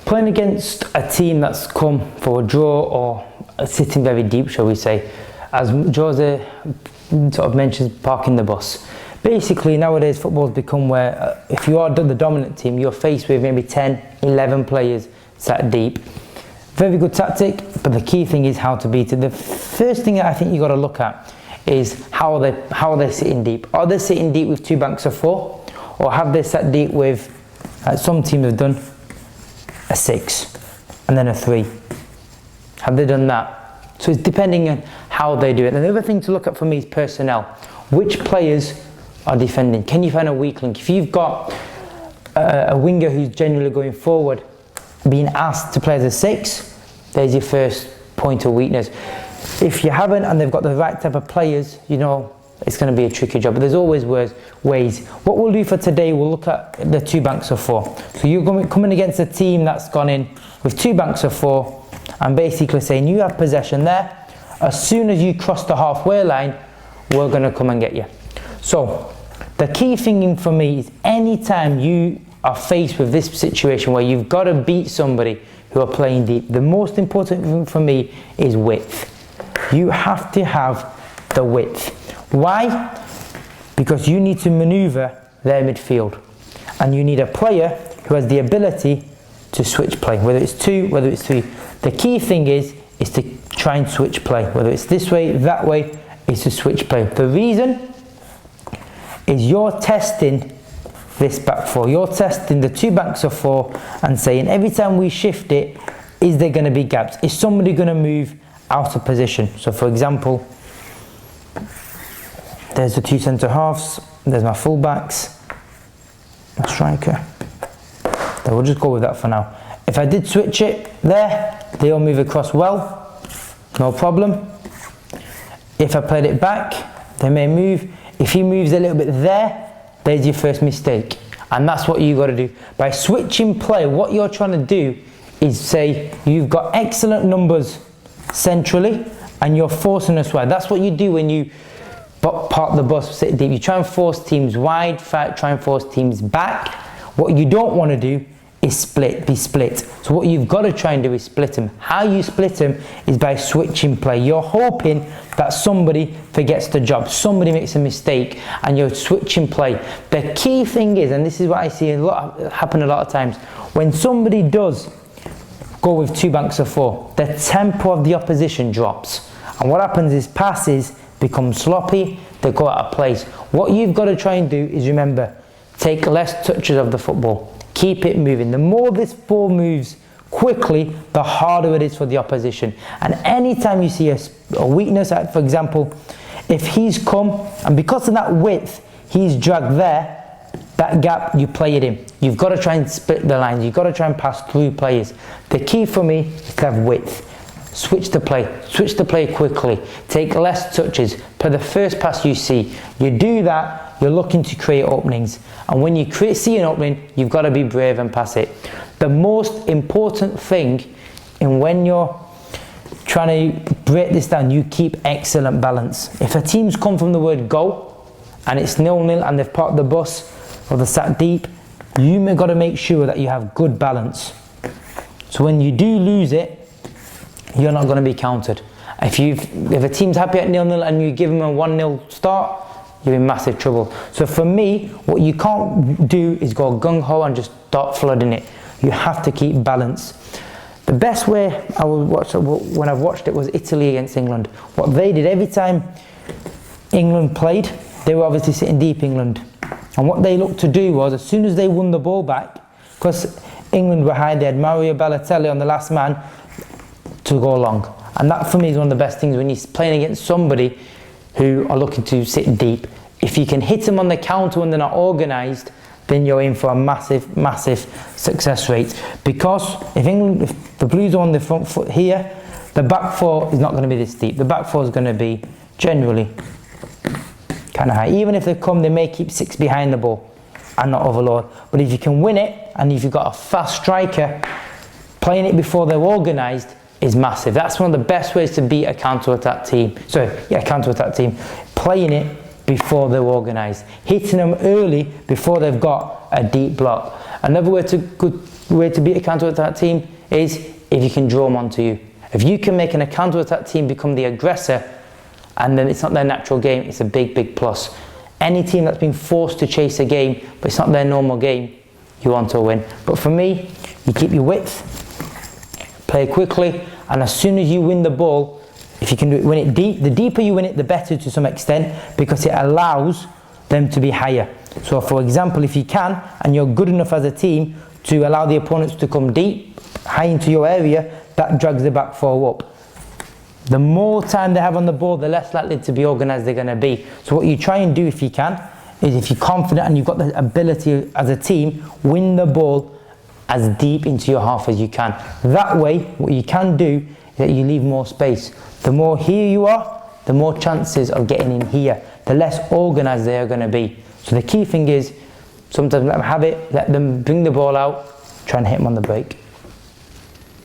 playing against a team that's come for a draw or sitting very deep, shall we say, as Jose sort of mentions, parking the bus. Basically, nowadays football's become where if you are the dominant team, you're faced with maybe 10, 11 players sat deep. Very good tactic, but the key thing is how to beat it. The first thing that I think you've got to look at is how are they sitting deep. Are they sitting deep with 2 banks of 4? Or have they sat deep with, some teams have done, a 6 and then a 3. Have they done that? So it's depending on how they do it. And the other thing to look at for me is personnel. Which players are defending? Can you find a weak link? If you've got a winger who's generally going forward, being asked to play as a 6, there's your first point of weakness. If you haven't and they've got the right type of players, you know it's going to be a tricky job, but there's always ways. What we'll do for today, we'll look at the 2 banks of 4. So you're coming against a team that's gone in with 2 banks of 4 and basically saying you have possession there. As soon as you cross the halfway line, we're going to come and get you. So the key thing for me is anytime you are faced with this situation where you've got to beat somebody who are playing deep, the most important thing for me is width. You have to have the width. Why? Because you need to maneuver their midfield and you need a player who has the ability to switch play, whether it's 2, whether it's 3. The key thing is to try and switch play, whether it's this way, that way, is to switch play. The reason is you're testing this back 4. You're testing the 2 banks of 4 and saying every time we shift it, is there going to be gaps? Is somebody going to move out of position? So for example, there's the 2 centre halves, there's my full backs, my striker. Then we'll just go with that for now. If I did switch it there, they all move across well, no problem. If I played it back, they may move. If he moves a little bit there, there's your first mistake. And that's what you've got to do. By switching play, what you're trying to do is say you've got excellent numbers centrally and you're forcing us wide. That's what you do when you park the bus, sit deep. You try and force teams wide, try and force teams back. What you don't want to do is be split. So what you've got to try and do is split them. How you split them is by switching play. You're hoping that somebody forgets the job, somebody makes a mistake, and you're switching play. The key thing is, and this is what I see happen a lot of times, when somebody does go with 2 banks of 4, the tempo of the opposition drops. And what happens is passes become sloppy, they go out of place. What you've got to try and do is remember, take less touches of the football. Keep it moving. The more this ball moves quickly, the harder it is for the opposition. And anytime you see a weakness, for example, if he's come and because of that width, he's dragged there, that gap, you play it in. You've got to try and split the lines. You've got to try and pass through players. The key for me is to have width. Switch the play quickly. Take less touches. Play the first pass you see. You do that, you're looking to create openings. And when you see an opening, you've got to be brave and pass it. The most important thing in when you're trying to break this down, you keep excellent balance. If a team's come from the word go and it's 0-0 and they've parked the bus or they're sat deep, you've got to make sure that you have good balance. So when you do lose it, you're not going to be countered. If a team's happy at 0-0 and you give them a 1-0 start, you're in massive trouble. So for me, what you can't do is go gung-ho and just start flooding it. You have to keep balance. The best way when I've watched it was Italy against England. What they did every time England played, they were obviously sitting deep, England. And what they looked to do was, as soon as they won the ball back, because England were high, they had Mario Balotelli on the last man to go long. And that for me is one of the best things when you're playing against somebody who are looking to sit deep. If you can hit them on the counter when they're not organised, then you're in for a massive, massive success rate. Because if the Blues are on the front foot here, the back 4 is not going to be this deep. The back 4 is going to be generally kind of high. Even if they come, they may keep 6 behind the ball and not overload. But if you can win it, and if you've got a fast striker, playing it before they're organised is massive. That's one of the best ways to beat a counter-attack team. Counter-attack team. Playing it before they're organised. Hitting them early before they've got a deep block. Another good way to beat a counter-attack team is if you can draw them onto you. If you can make a counter-attack team become the aggressor, and then it's not their natural game, it's a big plus. Any team that's been forced to chase a game, but it's not their normal game, you want to win. But for me, you keep your width, play quickly, and as soon as you win the ball, if you can win it deep, the deeper you win it, the better to some extent, because it allows them to be higher. So for example, if you can, and you're good enough as a team to allow the opponents to come deep, high into your area, that drags the back four up. The more time they have on the ball, the less likely to be organised they're going to be. So what you try and do if you can, is if you're confident and you've got the ability as a team, win the ball as deep into your half as you can. That way, what you can do is that you leave more space. The more here you are, the more chances of getting in here, the less organised they are going to be. So the key thing is, sometimes let them have it, let them bring the ball out, try and hit them on the break.